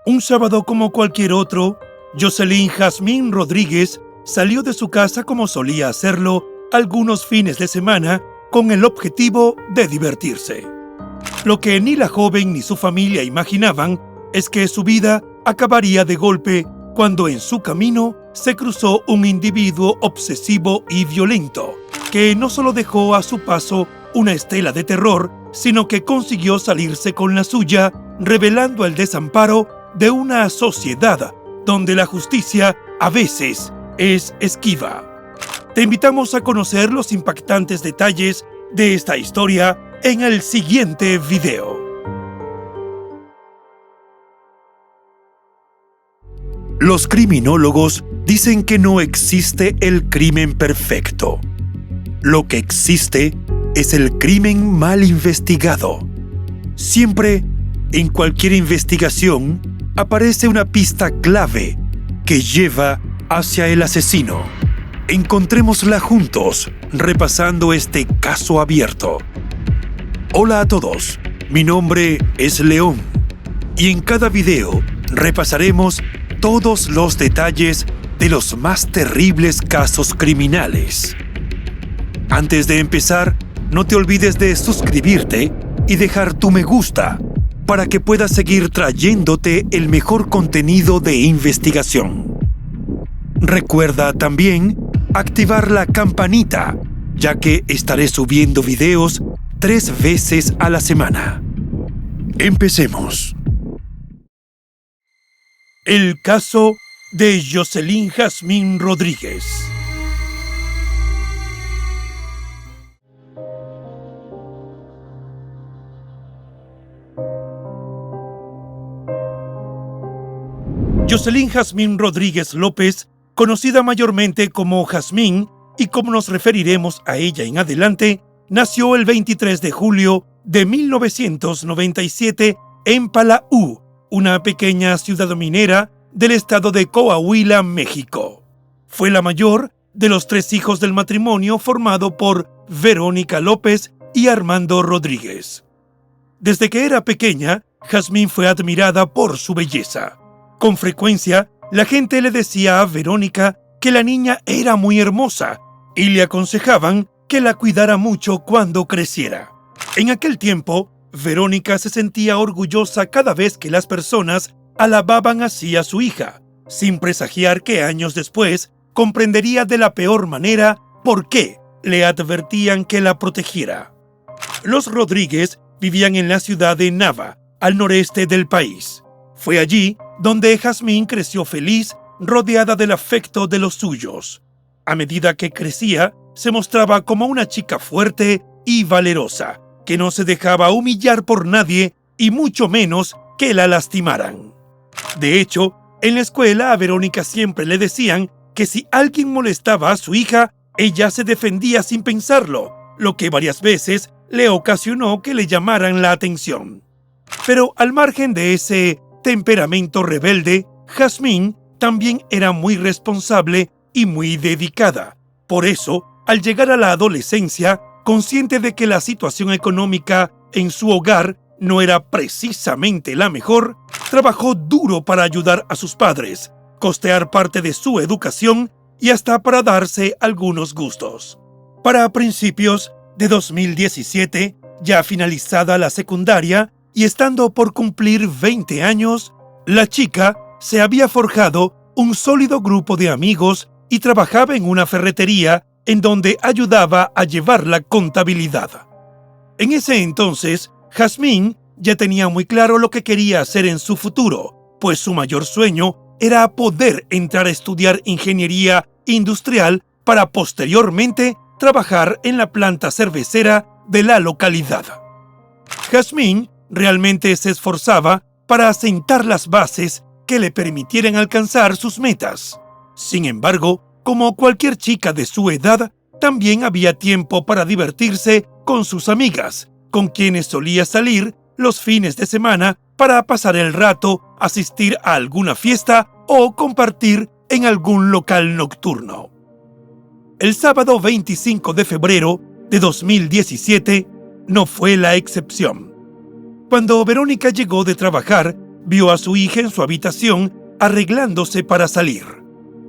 Un sábado como cualquier otro, Jocelyn Jazmín Rodríguez salió de su casa como solía hacerlo algunos fines de semana con el objetivo de divertirse. Lo que ni la joven ni su familia imaginaban es que su vida acabaría de golpe cuando en su camino se cruzó un individuo obsesivo y violento, que no solo dejó a su paso una estela de terror, sino que consiguió salirse con la suya, revelando el desamparo de una sociedad donde la justicia a veces es esquiva. Te invitamos a conocer los impactantes detalles de esta historia en el siguiente video. Los criminólogos dicen que no existe el crimen perfecto. Lo que existe es el crimen mal investigado. Siempre, en cualquier investigación, aparece una pista clave que lleva hacia el asesino. Encontrémosla juntos, repasando este caso abierto. Hola a todos, mi nombre es León, y en cada video repasaremos todos los detalles de los más terribles casos criminales. Antes de empezar, no te olvides de suscribirte y dejar tu me gusta para que puedas seguir trayéndote el mejor contenido de investigación. Recuerda también activar la campanita, ya que estaré subiendo videos 3 veces a la semana. Empecemos. El caso de Jocelyn Jazmín Rodríguez. Jocelyn Jazmín Rodríguez López, conocida mayormente como Jazmín y como nos referiremos a ella en adelante, nació el 23 de julio de 1997 en Palau, una pequeña ciudad minera del estado de Coahuila, México. Fue la mayor de los 3 hijos del matrimonio formado por Verónica López y Armando Rodríguez. Desde que era pequeña, Jazmín fue admirada por su belleza. Con frecuencia, la gente le decía a Verónica que la niña era muy hermosa y le aconsejaban que la cuidara mucho cuando creciera. En aquel tiempo, Verónica se sentía orgullosa cada vez que las personas alababan así a su hija, sin presagiar que años después comprendería de la peor manera por qué le advertían que la protegiera. Los Rodríguez vivían en la ciudad de Nava, al noreste del país. Fue allí donde Jazmín creció feliz, rodeada del afecto de los suyos. A medida que crecía, se mostraba como una chica fuerte y valerosa, que no se dejaba humillar por nadie y mucho menos que la lastimaran. De hecho, en la escuela a Verónica siempre le decían que si alguien molestaba a su hija, ella se defendía sin pensarlo, lo que varias veces le ocasionó que le llamaran la atención. Pero al margen de ese temperamento rebelde, Jazmín también era muy responsable y muy dedicada. Por eso, al llegar a la adolescencia, consciente de que la situación económica en su hogar no era precisamente la mejor, trabajó duro para ayudar a sus padres, costear parte de su educación y hasta para darse algunos gustos. Para principios de 2017, ya finalizada la secundaria y estando por cumplir 20 años, la chica se había forjado un sólido grupo de amigos y trabajaba en una ferretería en donde ayudaba a llevar la contabilidad. En ese entonces, Jazmín ya tenía muy claro lo que quería hacer en su futuro, pues su mayor sueño era poder entrar a estudiar ingeniería industrial para posteriormente trabajar en la planta cervecera de la localidad. Jazmín realmente se esforzaba para asentar las bases que le permitieran alcanzar sus metas. Sin embargo, como cualquier chica de su edad, también había tiempo para divertirse con sus amigas, con quienes solía salir los fines de semana para pasar el rato, asistir a alguna fiesta o compartir en algún local nocturno. El sábado 25 de febrero de 2017 no fue la excepción. Cuando Verónica llegó de trabajar, vio a su hija en su habitación arreglándose para salir.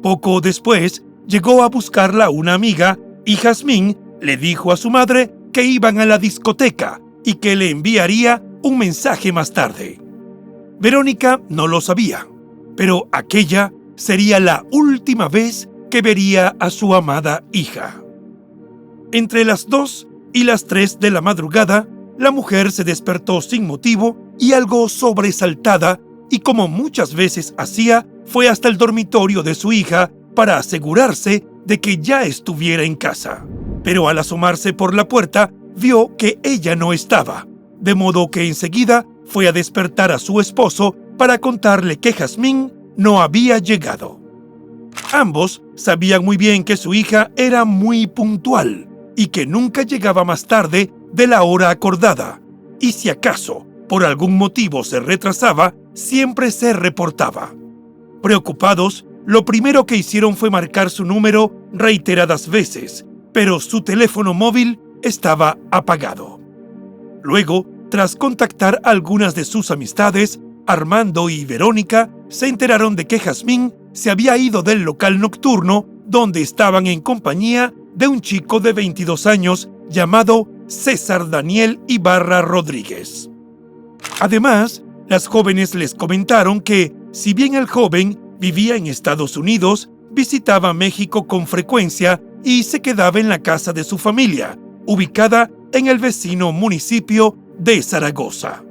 Poco después, llegó a buscarla una amiga y Jazmín le dijo a su madre que iban a la discoteca y que le enviaría un mensaje más tarde. Verónica no lo sabía, pero aquella sería la última vez que vería a su amada hija. Entre las 2 y las 3 de la madrugada, la mujer se despertó sin motivo y algo sobresaltada, y como muchas veces hacía, fue hasta el dormitorio de su hija para asegurarse de que ya estuviera en casa. Pero al asomarse por la puerta, vio que ella no estaba, de modo que enseguida fue a despertar a su esposo para contarle que Jazmín no había llegado. Ambos sabían muy bien que su hija era muy puntual y que nunca llegaba más tarde de la hora acordada, y si acaso por algún motivo se retrasaba, siempre se reportaba. Preocupados, lo primero que hicieron fue marcar su número reiteradas veces, pero su teléfono móvil estaba apagado. Luego, tras contactar a algunas de sus amistades, Armando y Verónica se enteraron de que Jazmín se había ido del local nocturno donde estaban en compañía de un chico de 22 años llamado César Daniel Ibarra Rodríguez. Además, las jóvenes les comentaron que, si bien el joven vivía en Estados Unidos, visitaba México con frecuencia y se quedaba en la casa de su familia, ubicada en el vecino municipio de Zaragoza.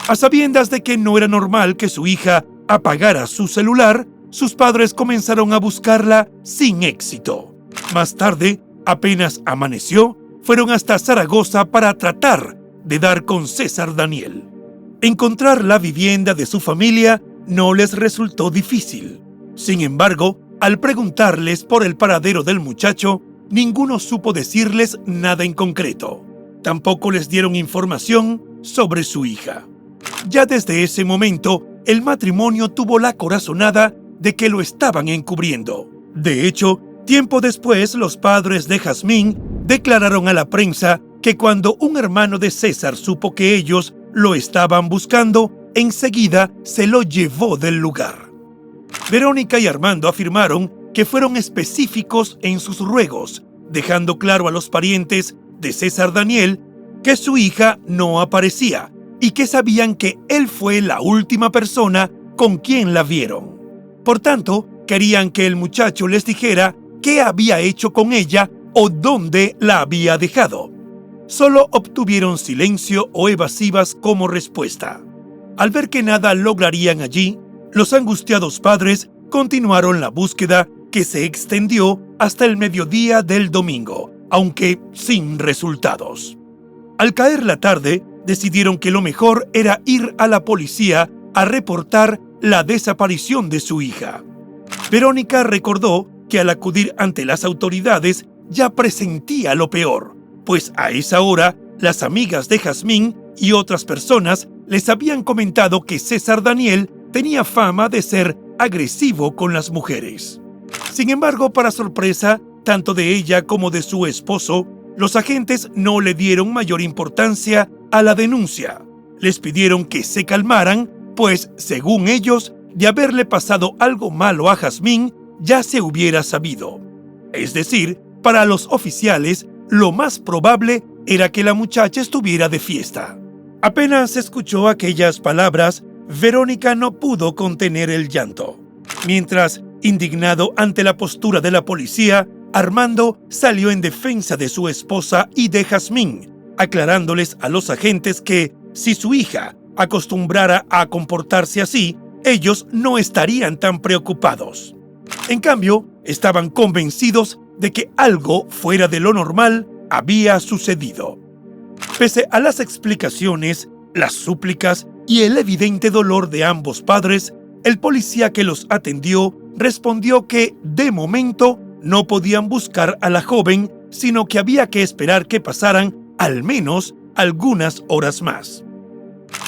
A sabiendas de que no era normal que su hija apagara su celular, sus padres comenzaron a buscarla sin éxito. Más tarde, apenas amaneció, fueron hasta Zaragoza para tratar de dar con César Daniel. Encontrar la vivienda de su familia no les resultó difícil. Sin embargo, al preguntarles por el paradero del muchacho, ninguno supo decirles nada en concreto. Tampoco les dieron información sobre su hija. Ya desde ese momento, el matrimonio tuvo la corazonada de que lo estaban encubriendo. De hecho, tiempo después, los padres de Jazmín declararon a la prensa que cuando un hermano de César supo que ellos lo estaban buscando, enseguida se lo llevó del lugar. Verónica y Armando afirmaron que fueron específicos en sus ruegos, dejando claro a los parientes de César Daniel que su hija no aparecía y que sabían que él fue la última persona con quien la vieron. Por tanto, querían que el muchacho les dijera qué había hecho con ella o dónde la había dejado. Solo obtuvieron silencio o evasivas como respuesta. Al ver que nada lograrían allí, los angustiados padres continuaron la búsqueda que se extendió hasta el mediodía del domingo, aunque sin resultados. Al caer la tarde, decidieron que lo mejor era ir a la policía a reportar la desaparición de su hija. Verónica recordó que al acudir ante las autoridades ya presentía lo peor, pues a esa hora las amigas de Jazmín y otras personas les habían comentado que César Daniel tenía fama de ser agresivo con las mujeres. Sin embargo, para sorpresa tanto de ella como de su esposo, los agentes no le dieron mayor importancia a la denuncia. Les pidieron que se calmaran, pues, según ellos, de haberle pasado algo malo a Jazmín, ya se hubiera sabido. Es decir, para los oficiales, lo más probable era que la muchacha estuviera de fiesta. Apenas escuchó aquellas palabras, Verónica no pudo contener el llanto. Mientras, indignado ante la postura de la policía, Armando salió en defensa de su esposa y de Jazmín, aclarándoles a los agentes que, si su hija acostumbrara a comportarse así, ellos no estarían tan preocupados. En cambio, estaban convencidos de que algo fuera de lo normal había sucedido. Pese a las explicaciones, las súplicas y el evidente dolor de ambos padres, el policía que los atendió respondió que, de momento, no podían buscar a la joven, sino que había que esperar que pasaran al menos algunas horas más.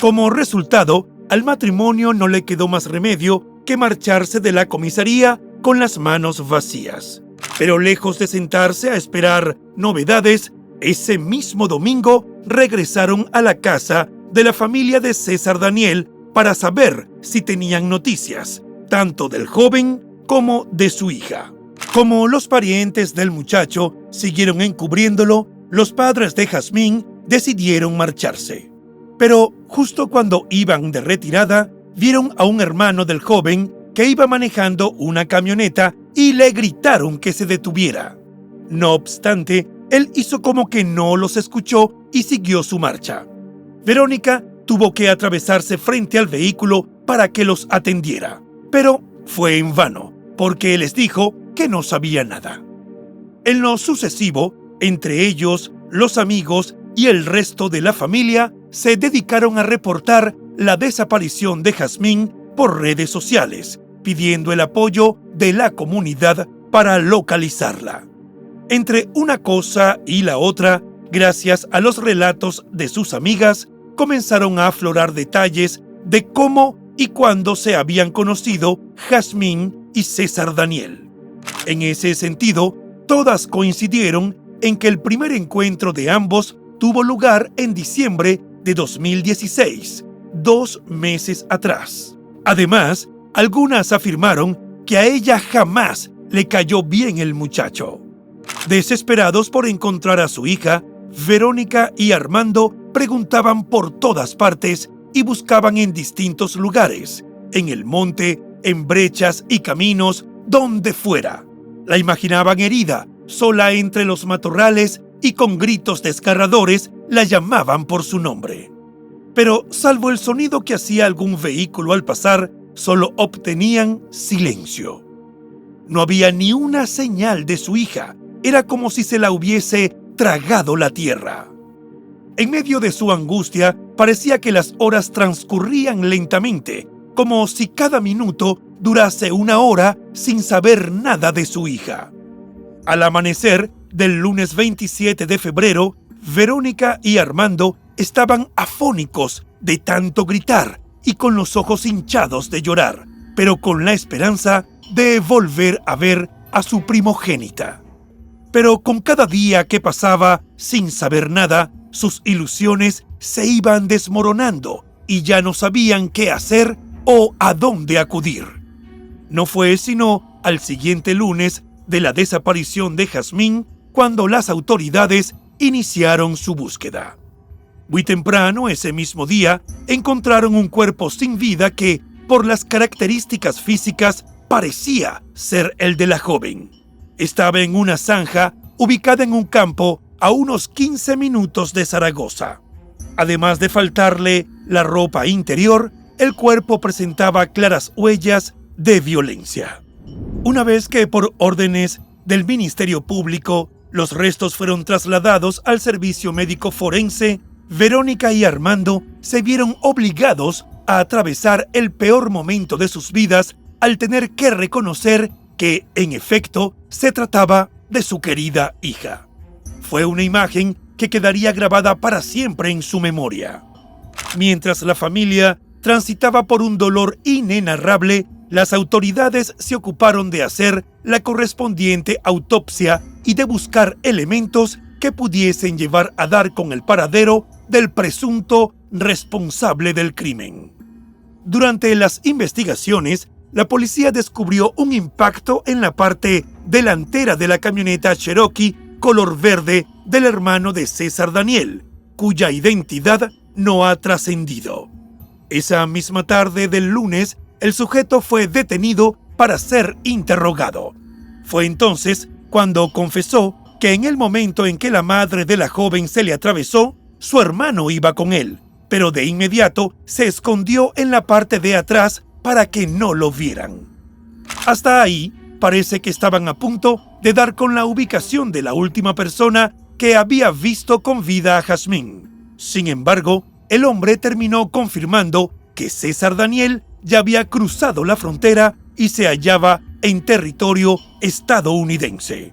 Como resultado, al matrimonio no le quedó más remedio que marcharse de la comisaría con las manos vacías. Pero lejos de sentarse a esperar novedades, ese mismo domingo regresaron a la casa de la familia de César Daniel para saber si tenían noticias, tanto del joven como de su hija. Como los parientes del muchacho siguieron encubriéndolo, los padres de Jazmín decidieron marcharse. Pero justo cuando iban de retirada, vieron a un hermano del joven que iba manejando una camioneta y le gritaron que se detuviera. No obstante, él hizo como que no los escuchó y siguió su marcha. Verónica tuvo que atravesarse frente al vehículo para que los atendiera, pero fue en vano, porque les dijo que no sabía nada. En lo sucesivo, entre ellos, los amigos y el resto de la familia se dedicaron a reportar la desaparición de Jazmín por redes sociales, pidiendo el apoyo de la comunidad para localizarla. Entre una cosa y la otra, gracias a los relatos de sus amigas, comenzaron a aflorar detalles de cómo y cuándo se habían conocido Jazmín y César Daniel. En ese sentido, todas coincidieron en que el primer encuentro de ambos tuvo lugar en diciembre de 2016, 2 meses atrás. Además, algunas afirmaron que a ella jamás le cayó bien el muchacho. Desesperados por encontrar a su hija, Verónica y Armando preguntaban por todas partes y buscaban en distintos lugares, en el monte, en brechas y caminos, donde fuera. La imaginaban herida, sola entre los matorrales, y con gritos desgarradores la llamaban por su nombre. Pero salvo el sonido que hacía algún vehículo al pasar, solo obtenían silencio. No había ni una señal de su hija. Era como si se la hubiese tragado la tierra. En medio de su angustia, parecía que las horas transcurrían lentamente, como si cada minuto durase 1 hora sin saber nada de su hija. Al amanecer del lunes 27 de febrero, Verónica y Armando estaban afónicos de tanto gritar y con los ojos hinchados de llorar, pero con la esperanza de volver a ver a su primogénita. Pero con cada día que pasaba sin saber nada, sus ilusiones se iban desmoronando y ya no sabían qué hacer o a dónde acudir. No fue sino al siguiente lunes de la desaparición de Jazmín cuando las autoridades iniciaron su búsqueda. Muy temprano ese mismo día encontraron un cuerpo sin vida que, por las características físicas, parecía ser el de la joven. Estaba en una zanja ubicada en un campo a unos 15 minutos de Zaragoza. Además de faltarle la ropa interior, el cuerpo presentaba claras huellas de violencia. Una vez que, por órdenes del Ministerio Público, los restos fueron trasladados al servicio médico forense, Verónica y Armando se vieron obligados a atravesar el peor momento de sus vidas al tener que reconocer que, en efecto, se trataba de su querida hija. Fue una imagen que quedaría grabada para siempre en su memoria. Mientras la familia transitaba por un dolor inenarrable, las autoridades se ocuparon de hacer la correspondiente autopsia y de buscar elementos que pudiesen llevar a dar con el paradero del presunto responsable del crimen. Durante las investigaciones, la policía descubrió un impacto en la parte delantera de la camioneta Cherokee color verde del hermano de César Daniel, cuya identidad no ha trascendido. Esa misma tarde del lunes, el sujeto fue detenido para ser interrogado. Fue entonces cuando confesó que en el momento en que la madre de la joven se le atravesó, su hermano iba con él, pero de inmediato se escondió en la parte de atrás para que no lo vieran. Hasta ahí, parece que estaban a punto de dar con la ubicación de la última persona que había visto con vida a Jazmín. Sin embargo, el hombre terminó confirmando que César Daniel ya había cruzado la frontera y se hallaba en territorio estadounidense.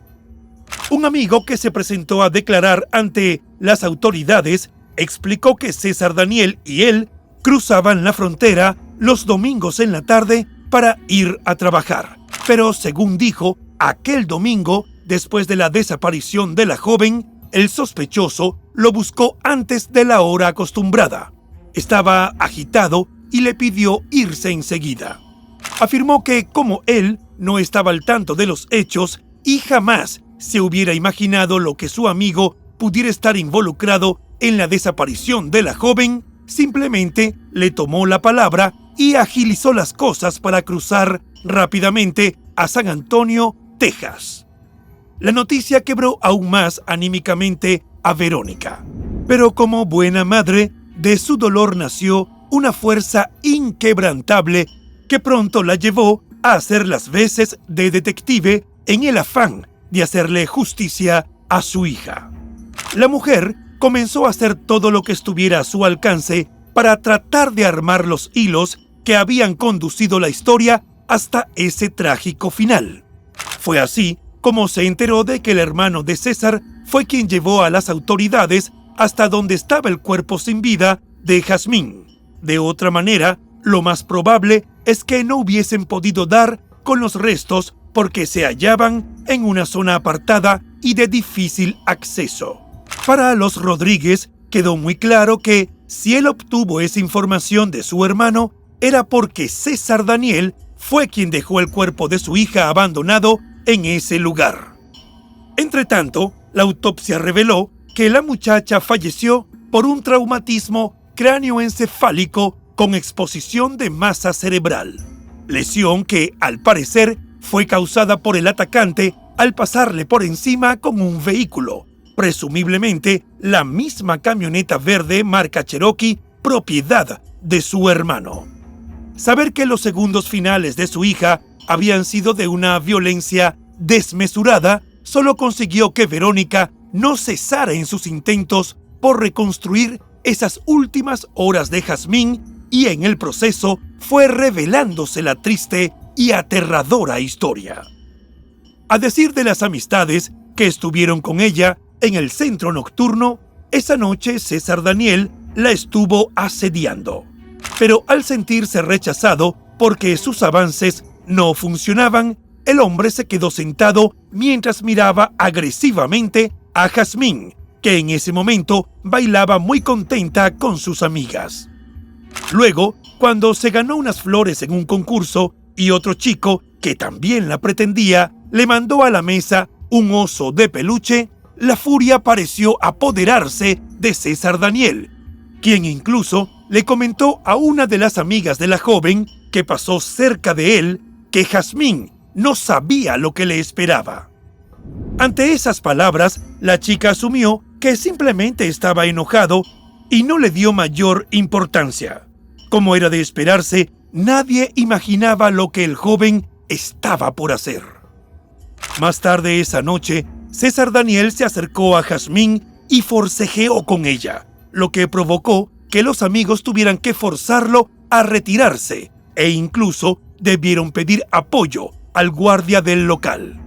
Un amigo que se presentó a declarar ante las autoridades explicó que César Daniel y él cruzaban la frontera los domingos en la tarde para ir a trabajar. Pero según dijo, aquel domingo, después de la desaparición de la joven, el sospechoso lo buscó antes de la hora acostumbrada. Estaba agitado y le pidió irse enseguida. Afirmó que, como él no estaba al tanto de los hechos y jamás se hubiera imaginado lo que su amigo pudiera estar involucrado en la desaparición de la joven, simplemente le tomó la palabra y agilizó las cosas para cruzar rápidamente a San Antonio, Texas. La noticia quebró aún más anímicamente a Verónica, pero como buena madre, de su dolor nació una fuerza inquebrantable que pronto la llevó a hacer las veces de detective en el afán de hacerle justicia a su hija. La mujer comenzó a hacer todo lo que estuviera a su alcance para tratar de armar los hilos que habían conducido la historia hasta ese trágico final. Fue así como se enteró de que el hermano de César fue quien llevó a las autoridades hasta donde estaba el cuerpo sin vida de Jazmín. De otra manera, lo más probable es que no hubiesen podido dar con los restos porque se hallaban en una zona apartada y de difícil acceso. Para los Rodríguez quedó muy claro que si él obtuvo esa información de su hermano, era porque César Daniel fue quien dejó el cuerpo de su hija abandonado en ese lugar. Entretanto, la autopsia reveló que la muchacha falleció por un traumatismo cráneoencefálico con exposición de masa cerebral, lesión que, al parecer, fue causada por el atacante al pasarle por encima con un vehículo, presumiblemente la misma camioneta verde marca Cherokee, propiedad de su hermano. Saber que los segundos finales de su hija habían sido de una violencia desmesurada solo consiguió que Verónica no cesara en sus intentos por reconstruir esas últimas horas de Jazmín y en el proceso fue revelándose la triste y aterradora historia. A decir de las amistades que estuvieron con ella en el centro nocturno, esa noche César Daniel la estuvo asediando. Pero al sentirse rechazado porque sus avances no funcionaban, el hombre se quedó sentado mientras miraba agresivamente a Jazmín, que en ese momento bailaba muy contenta con sus amigas. Luego, cuando se ganó unas flores en un concurso y otro chico, que también la pretendía, le mandó a la mesa un oso de peluche, la furia pareció apoderarse de César Daniel, quien incluso le comentó a una de las amigas de la joven que pasó cerca de él que Jazmín no sabía lo que le esperaba. Ante esas palabras, la chica asumió que simplemente estaba enojado y no le dio mayor importancia. Como era de esperarse, nadie imaginaba lo que el joven estaba por hacer. Más tarde esa noche, César Daniel se acercó a Jazmín y forcejeó con ella, lo que provocó que los amigos tuvieran que forzarlo a retirarse e incluso debieron pedir apoyo al guardia del local.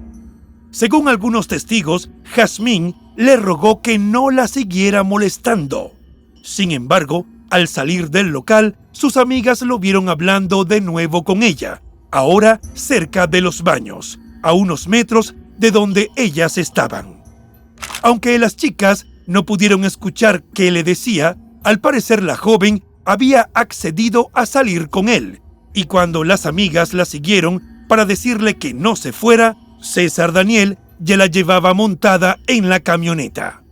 Según algunos testigos, Jazmín le rogó que no la siguiera molestando. Sin embargo, al salir del local, sus amigas lo vieron hablando de nuevo con ella, ahora cerca de los baños, a unos metros de donde ellas estaban. Aunque las chicas no pudieron escuchar qué le decía, al parecer la joven había accedido a salir con él, y cuando las amigas la siguieron para decirle que no se fuera, César Daniel ya la llevaba montada en la camioneta.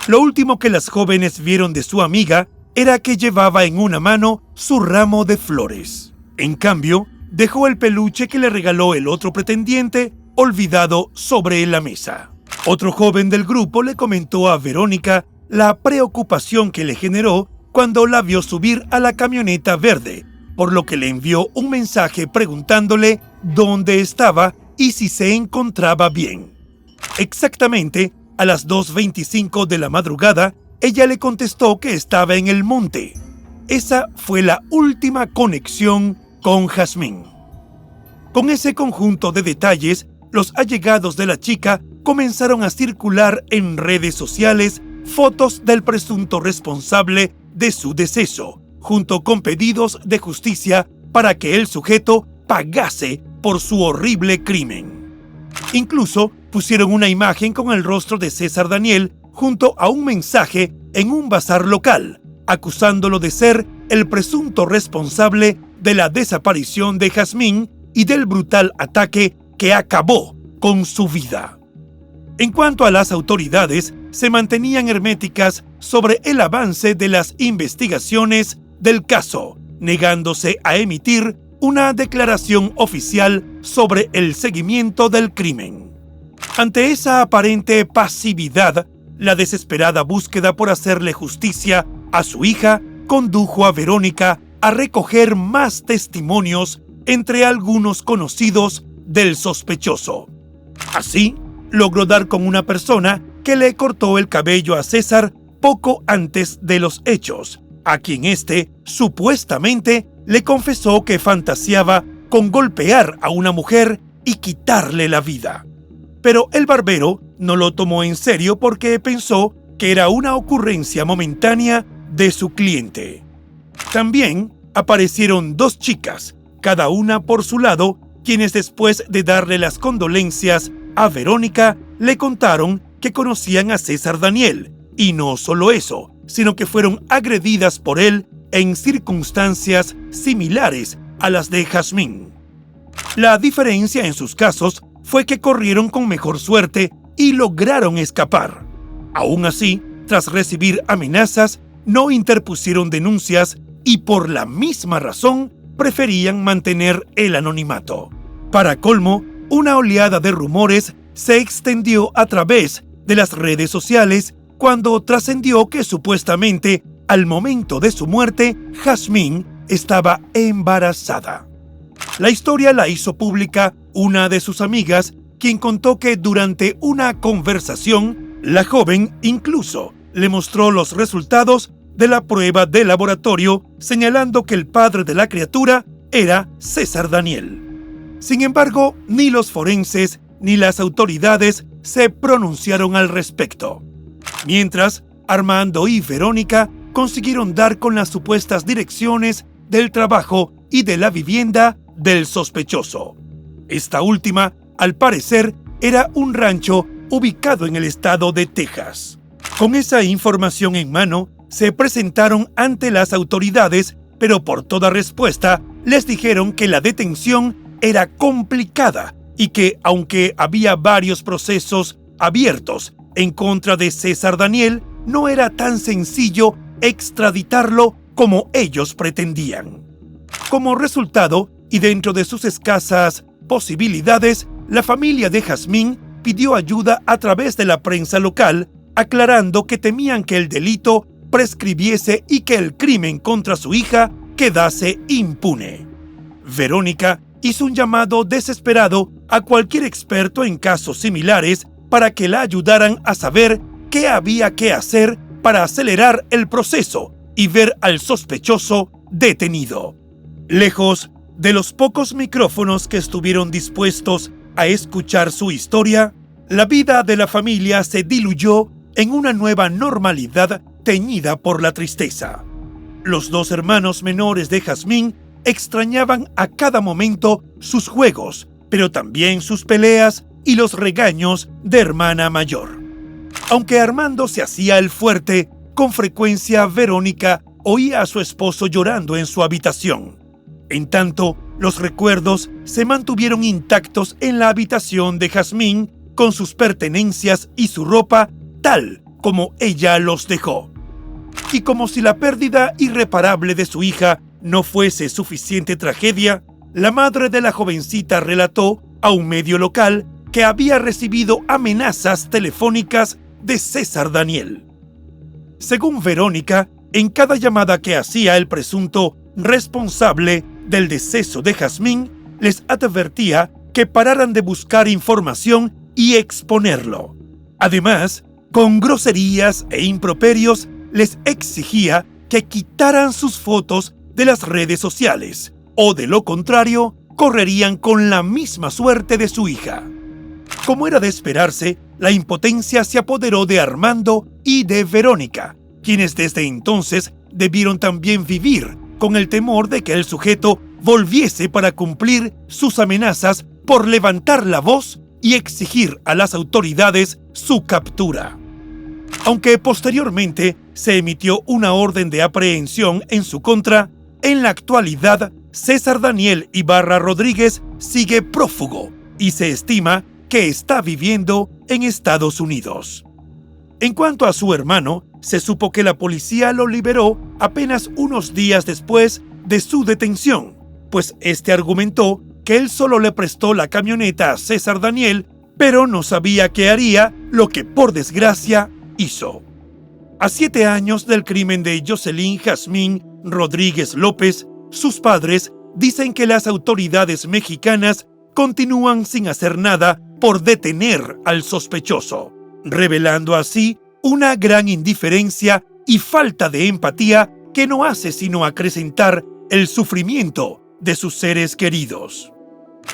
Lo último que las jóvenes vieron de su amiga era que llevaba en una mano su ramo de flores. En cambio, dejó el peluche que le regaló el otro pretendiente olvidado sobre la mesa. Otro joven del grupo le comentó a Verónica la preocupación que le generó cuando la vio subir a la camioneta verde, por lo que le envió un mensaje preguntándole dónde estaba y si se encontraba bien. Exactamente a las 2:25 de la madrugada, ella le contestó que estaba en el monte. Esa fue la última conexión con Jazmín. Con ese conjunto de detalles, los allegados de la chica comenzaron a circular en redes sociales fotos del presunto responsable de su deceso, junto con pedidos de justicia para que el sujeto pagase por su horrible crimen. Incluso pusieron una imagen con el rostro de César Daniel junto a un mensaje en un bazar local, acusándolo de ser el presunto responsable de la desaparición de Jazmín y del brutal ataque que acabó con su vida. En cuanto a las autoridades, se mantenían herméticas sobre el avance de las investigaciones del caso, negándose a emitir una declaración oficial sobre el seguimiento del crimen. Ante esa aparente pasividad, la desesperada búsqueda por hacerle justicia a su hija condujo a Verónica a recoger más testimonios entre algunos conocidos del sospechoso. Así, logró dar con una persona que le cortó el cabello a César poco antes de los hechos, a quien éste supuestamente le confesó que fantaseaba con golpear a una mujer y quitarle la vida. Pero el barbero no lo tomó en serio porque pensó que era una ocurrencia momentánea de su cliente. También aparecieron dos chicas, cada una por su lado, quienes después de darle las condolencias a Verónica, le contaron que conocían a César Daniel, y no solo eso, sino que fueron agredidas por él en circunstancias similares a las de Jazmín. La diferencia en sus casos fue que corrieron con mejor suerte y lograron escapar. Aún así, tras recibir amenazas, no interpusieron denuncias y por la misma razón preferían mantener el anonimato. Para colmo, una oleada de rumores se extendió a través de las redes sociales cuando trascendió que supuestamente, al momento de su muerte, Jazmín estaba embarazada. La historia la hizo pública una de sus amigas, quien contó que durante una conversación, la joven incluso le mostró los resultados de la prueba de laboratorio, señalando que el padre de la criatura era César Daniel. Sin embargo, ni los forenses ni las autoridades se pronunciaron al respecto. Mientras, Armando y Verónica consiguieron dar con las supuestas direcciones del trabajo y de la vivienda del sospechoso. Esta última, al parecer, era un rancho ubicado en el estado de Texas. Con esa información en mano, se presentaron ante las autoridades, pero por toda respuesta les dijeron que la detención era complicada y que, aunque había varios procesos abiertos en contra de César Daniel, no era tan sencillo extraditarlo como ellos pretendían. Como resultado, y dentro de sus escasas posibilidades, la familia de Jazmín pidió ayuda a través de la prensa local, aclarando que temían que el delito prescribiese y que el crimen contra su hija quedase impune. Verónica hizo un llamado desesperado a cualquier experto en casos similares para que la ayudaran a saber qué había que hacer para acelerar el proceso y ver al sospechoso detenido. Lejos de los pocos micrófonos que estuvieron dispuestos a escuchar su historia, la vida de la familia se diluyó en una nueva normalidad teñida por la tristeza. Los dos hermanos menores de Jazmín extrañaban a cada momento sus juegos, pero también sus peleas y los regaños de hermana mayor. Aunque Armando se hacía el fuerte, con frecuencia Verónica oía a su esposo llorando en su habitación. En tanto, los recuerdos se mantuvieron intactos en la habitación de Jazmín, con sus pertenencias y su ropa tal como ella los dejó. Y como si la pérdida irreparable de su hija no fuese suficiente tragedia, la madre de la jovencita relató a un medio local que había recibido amenazas telefónicas de César Daniel. Según Verónica, en cada llamada que hacía el presunto responsable del deceso de Jazmín, les advertía que pararan de buscar información y exponerlo. Además, con groserías e improperios, les exigía que quitaran sus fotos de las redes sociales, o de lo contrario, correrían con la misma suerte de su hija. Como era de esperarse, la impotencia se apoderó de Armando y de Verónica, quienes desde entonces debieron también vivir con el temor de que el sujeto volviese para cumplir sus amenazas por levantar la voz y exigir a las autoridades su captura. Aunque posteriormente se emitió una orden de aprehensión en su contra. En la actualidad, César Daniel Ibarra Rodríguez sigue prófugo y se estima que está viviendo en Estados Unidos. En cuanto a su hermano, se supo que la policía lo liberó apenas unos días después de su detención, pues este argumentó que él solo le prestó la camioneta a César Daniel, pero no sabía qué haría, lo que por desgracia hizo. A 7 años del crimen de Jocelyn Jazmín Rodríguez López, sus padres dicen que las autoridades mexicanas continúan sin hacer nada por detener al sospechoso, revelando así una gran indiferencia y falta de empatía que no hace sino acrecentar el sufrimiento de sus seres queridos.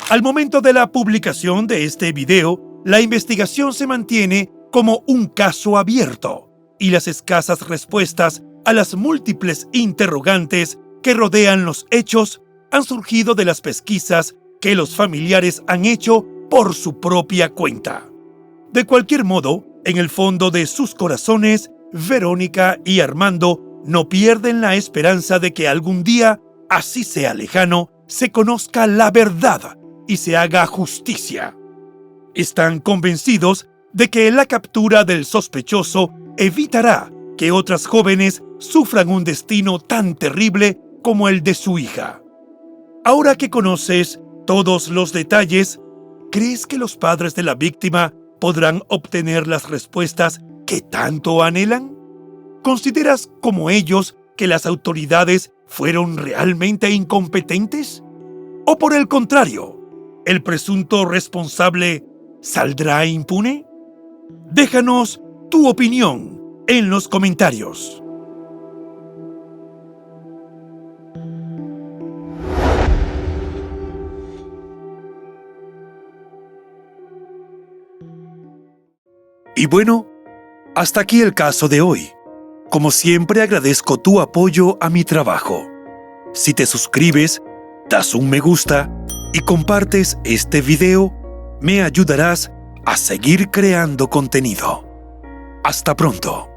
Al momento de la publicación de este video, la investigación se mantiene como un caso abierto y las escasas respuestas a las múltiples interrogantes que rodean los hechos han surgido de las pesquisas que los familiares han hecho por su propia cuenta. De cualquier modo, en el fondo de sus corazones, Verónica y Armando no pierden la esperanza de que algún día, así sea lejano, se conozca la verdad y se haga justicia. Están convencidos de que la captura del sospechoso evitará que otras jóvenes sufran un destino tan terrible como el de su hija. Ahora que conoces todos los detalles, ¿crees que los padres de la víctima podrán obtener las respuestas que tanto anhelan? ¿Consideras como ellos que las autoridades fueron realmente incompetentes? ¿O por el contrario, el presunto responsable saldrá impune? Déjanos tu opinión en los comentarios. Y bueno, hasta aquí el caso de hoy. Como siempre, agradezco tu apoyo a mi trabajo. Si te suscribes, das un me gusta y compartes este video, me ayudarás a seguir creando contenido. Hasta pronto.